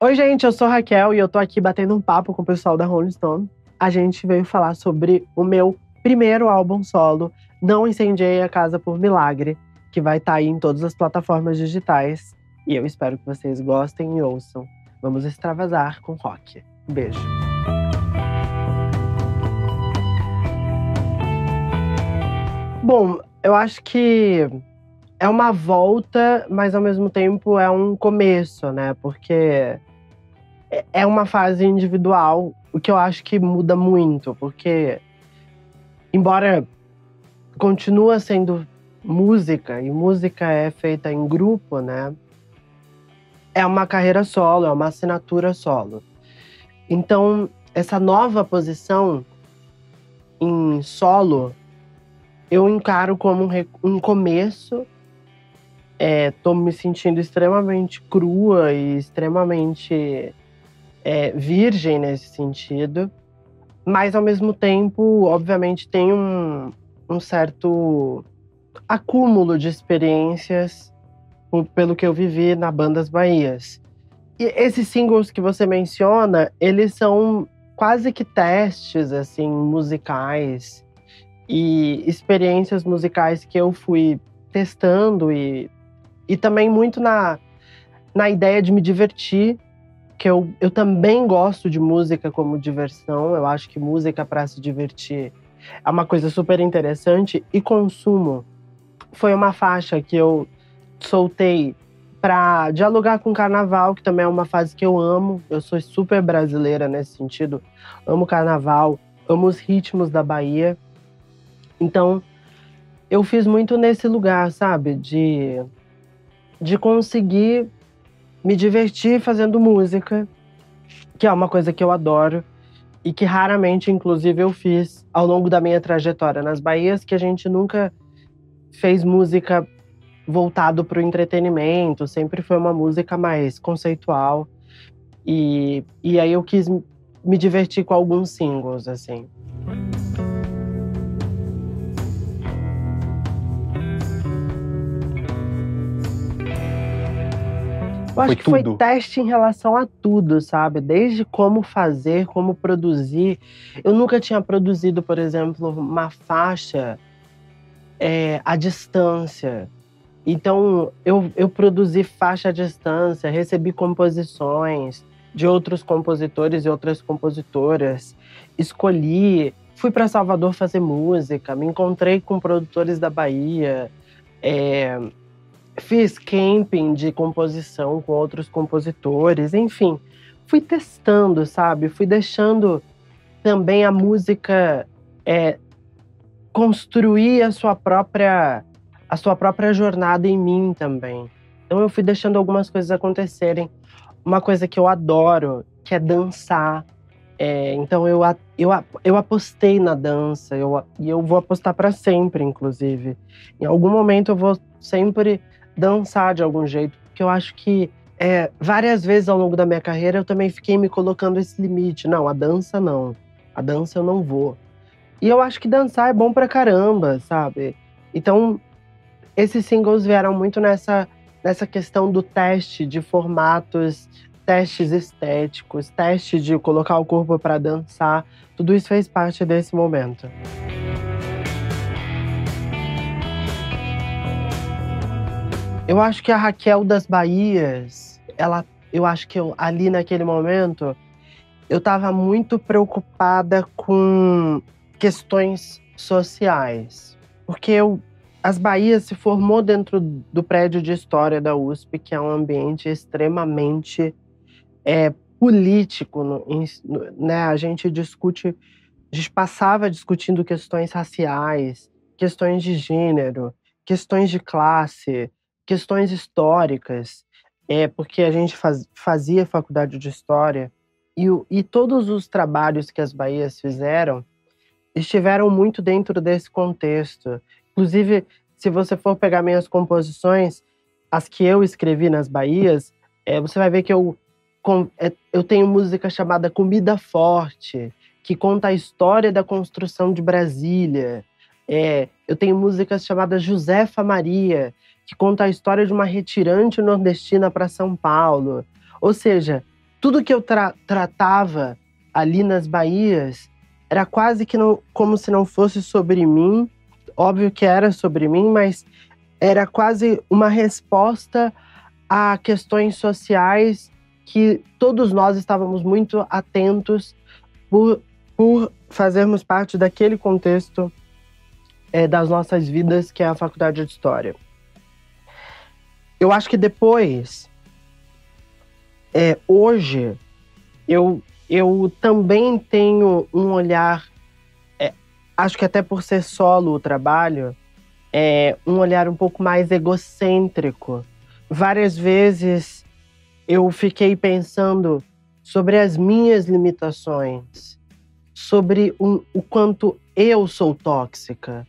Oi, gente, eu sou a Raquel e eu tô aqui batendo um papo com o pessoal da Rolling Stone. A gente veio falar sobre o meu primeiro álbum solo, Não Incendiei a Casa por Milagre, que vai estar aí em todas as plataformas digitais. E eu espero que vocês gostem e ouçam. Vamos extravasar com rock. Um beijo. Bom, eu acho que é uma volta, mas ao mesmo tempo é um começo, né? Porque é uma fase individual, o que eu acho que muda muito, porque embora continua sendo música, e música é feita em grupo, né? É uma carreira solo, é uma assinatura solo. Então, essa nova posição em solo, eu encaro como um começo. Tô me sentindo extremamente crua e extremamente virgem nesse sentido. Mas, ao mesmo tempo, obviamente, tem um certo acúmulo de experiências pelo que eu vivi na Bandas Bahias. E esses singles que você menciona, eles são quase que testes, assim, musicais e experiências musicais que eu fui testando e também muito na ideia de me divertir, que eu também gosto de música como diversão. Eu acho que música para se divertir é uma coisa super interessante. E Consumo foi uma faixa que eu soltei para dialogar com o carnaval, que também é uma fase que eu amo. Eu sou super brasileira nesse sentido. Amo carnaval, amo os ritmos da Bahia. Então, eu fiz muito nesse lugar, sabe? De conseguir me divertir fazendo música, que é uma coisa que eu adoro e que raramente, inclusive, eu fiz ao longo da minha trajetória nas Bahias, que a gente nunca fez música voltado para o entretenimento, sempre foi uma música mais conceitual. E aí eu quis me divertir com alguns singles, assim. Eu acho que foi teste em relação a tudo, sabe? Desde como fazer, como produzir. Eu nunca tinha produzido, por exemplo, uma faixa à distância. Então, eu produzi faixa à distância, recebi composições de outros compositores e outras compositoras, escolhi, fui para Salvador fazer música, me encontrei com produtores da Bahia, fiz camping de composição com outros compositores, enfim, fui testando, sabe? Fui deixando também a música construir a sua própria jornada em mim também. Então eu fui deixando algumas coisas acontecerem. Uma coisa que eu adoro, que é dançar. Então eu apostei na dança, e eu vou apostar para sempre, inclusive. Em algum momento eu vou sempre dançar de algum jeito, porque eu acho que várias vezes ao longo da minha carreira eu também fiquei me colocando esse limite. Não, a dança não. A dança eu não vou. E eu acho que dançar é bom pra caramba, sabe? Então, esses singles vieram muito nessa questão do teste de formatos, testes estéticos, teste de colocar o corpo pra dançar. Tudo isso fez parte desse momento. Eu acho que a Raquel das Bahias, eu acho que ali naquele momento, eu tava muito preocupada com questões sociais. Porque as Bahias se formou dentro do prédio de História da USP, que é um ambiente extremamente político, né? A gente passava discutindo questões raciais, questões de gênero, questões de classe, questões históricas, porque a gente fazia faculdade de História, e todos os trabalhos que as Bahias fizeram estiveram muito dentro desse contexto. Inclusive, se você for pegar minhas composições, as que eu escrevi nas Bahias, você vai ver que eu tenho música chamada Comida Forte, que conta a história da construção de Brasília. Eu tenho músicas chamadas Josefa Maria, que conta a história de uma retirante nordestina para São Paulo. Ou seja, tudo que eu tratava ali nas Bahias era quase que não, como se não fosse sobre mim. Óbvio que era sobre mim, mas era quase uma resposta a questões sociais que todos nós estávamos muito atentos por fazermos parte daquele contexto das nossas vidas, que é a Faculdade de História. Eu acho que depois, hoje, eu também tenho um olhar, acho que até por ser solo o trabalho, um olhar um pouco mais egocêntrico. Várias vezes eu fiquei pensando sobre as minhas limitações, sobre o quanto eu sou tóxica,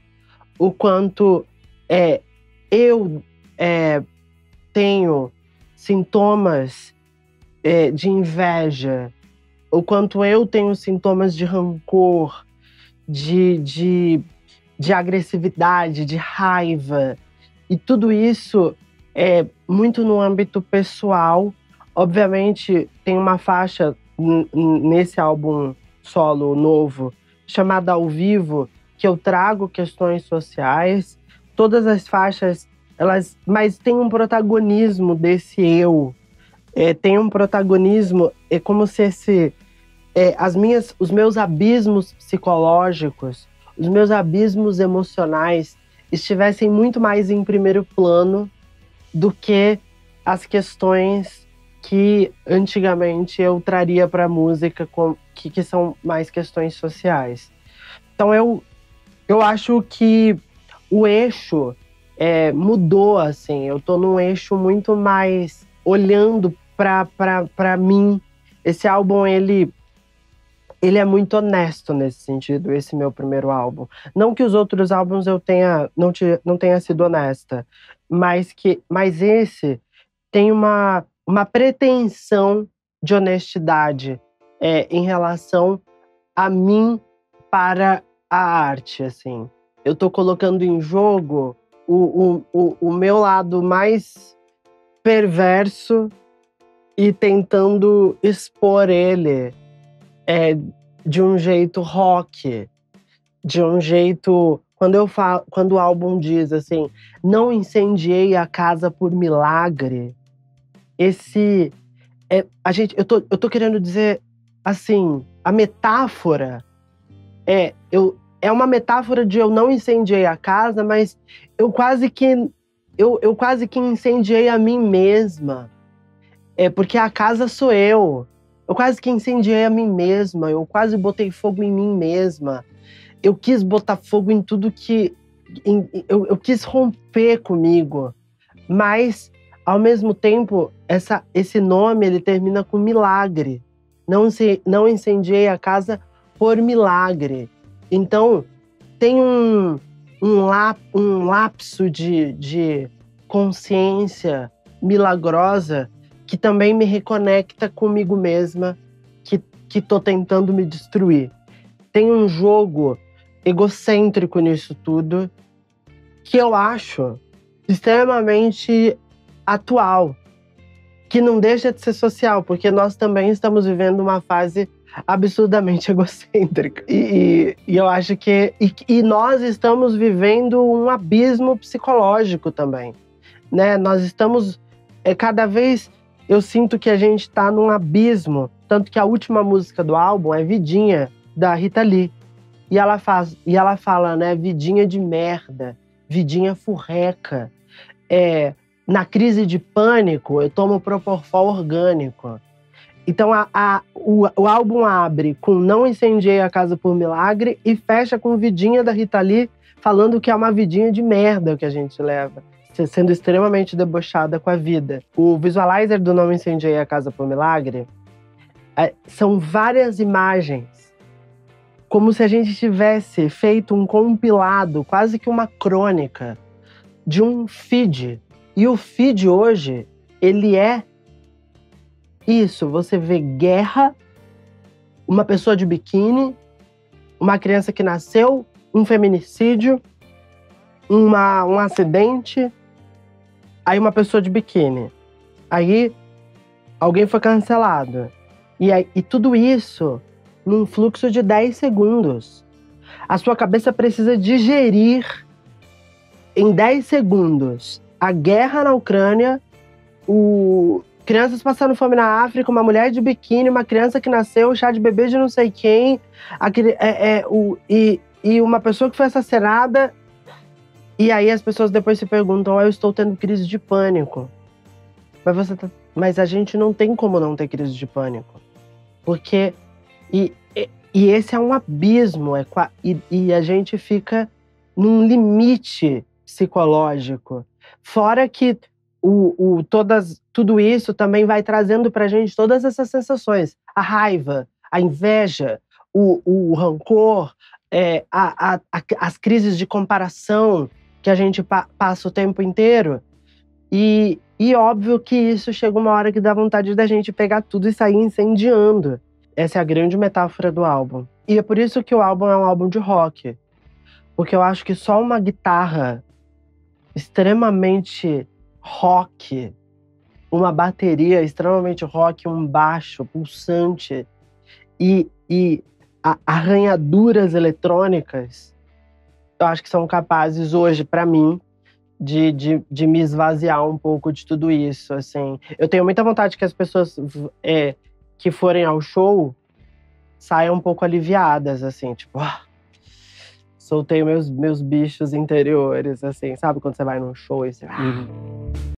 o quanto eu tenho sintomas de inveja, o quanto eu tenho sintomas de rancor, de agressividade, de raiva. E tudo isso é muito no âmbito pessoal. Obviamente, tem uma faixa nesse álbum solo novo, chamada Ao Vivo, que eu trago questões sociais. Todas as faixas, mas tem um protagonismo desse eu. Tem um protagonismo, é como se os meus abismos psicológicos, os meus abismos emocionais estivessem muito mais em primeiro plano do que as questões que antigamente eu traria para a música, que são mais questões sociais. Então eu acho que o eixo mudou, assim. Eu tô num eixo muito mais olhando para mim. Esse álbum, ele é muito honesto nesse sentido, esse meu primeiro álbum. Não que os outros álbuns eu não tenha sido honesta, mas esse tem uma pretensão de honestidade em relação a mim para a arte, assim. Eu tô colocando em jogo o meu lado mais perverso e tentando expor ele de um jeito rock, de um jeito... Quando o álbum diz assim, não incendiei a casa por milagre, eu tô querendo dizer assim, a metáfora é uma metáfora de eu não incendiei a casa, mas eu quase que incendiei a mim mesma. Porque a casa sou eu. Eu quase que incendiei a mim mesma. Eu quase botei fogo em mim mesma. Eu quis botar fogo em tudo que... Eu quis romper comigo. Mas, ao mesmo tempo, esse nome ele termina com milagre. Não incendiei a casa por milagre. Então, tem um lapso de consciência milagrosa que também me reconecta comigo mesma, que tô tentando me destruir. Tem um jogo egocêntrico nisso tudo, que eu acho extremamente atual, que não deixa de ser social, porque nós também estamos vivendo uma fase absurdamente egocêntrica. E eu acho que... E nós estamos vivendo um abismo psicológico também, né? Nós estamos... cada vez eu sinto que a gente está num abismo, tanto que a última música do álbum é Vidinha, da Rita Lee. E ela fala, né? Vidinha de merda, vidinha furreca. Na crise de pânico, eu tomo Propofol orgânico. Então, o álbum abre com Não Incendiei a Casa por Milagre e fecha com Vidinha, da Rita Lee, falando que é uma vidinha de merda que a gente leva, sendo extremamente debochada com a vida. O visualizer do Não Incendiei a Casa por Milagre são várias imagens, como se a gente tivesse feito um compilado, quase que uma crônica, de um feed. E o feed hoje, ele é isso. Você vê guerra, uma pessoa de biquíni, uma criança que nasceu, um feminicídio, um acidente, aí uma pessoa de biquíni. Aí alguém foi cancelado. E tudo isso num fluxo de 10 segundos. A sua cabeça precisa digerir em 10 segundos a guerra na Ucrânia, crianças passando fome na África, uma mulher de biquíni, uma criança que nasceu, chá de bebê de não sei quem, e uma pessoa que foi assassinada. E aí as pessoas depois se perguntam: eu estou tendo crise de pânico. Mas a gente não tem como não ter crise de pânico. E esse é um abismo, e a gente fica num limite psicológico. Fora que tudo isso também vai trazendo pra gente todas essas sensações. A raiva, a inveja, o rancor, as crises de comparação que a gente passa o tempo inteiro. E óbvio que isso chega uma hora que dá vontade da gente pegar tudo e sair incendiando. Essa é a grande metáfora do álbum. E é por isso que o álbum é um álbum de rock. Porque eu acho que só uma guitarra extremamente rock, uma bateria extremamente rock, um baixo pulsante e arranhaduras eletrônicas, eu acho que são capazes hoje, pra mim, de me esvaziar um pouco de tudo isso, assim. Eu tenho muita vontade que as pessoas que forem ao show saiam um pouco aliviadas, assim, tipo, soltei meus bichos interiores, assim, sabe? Quando você vai num show e você...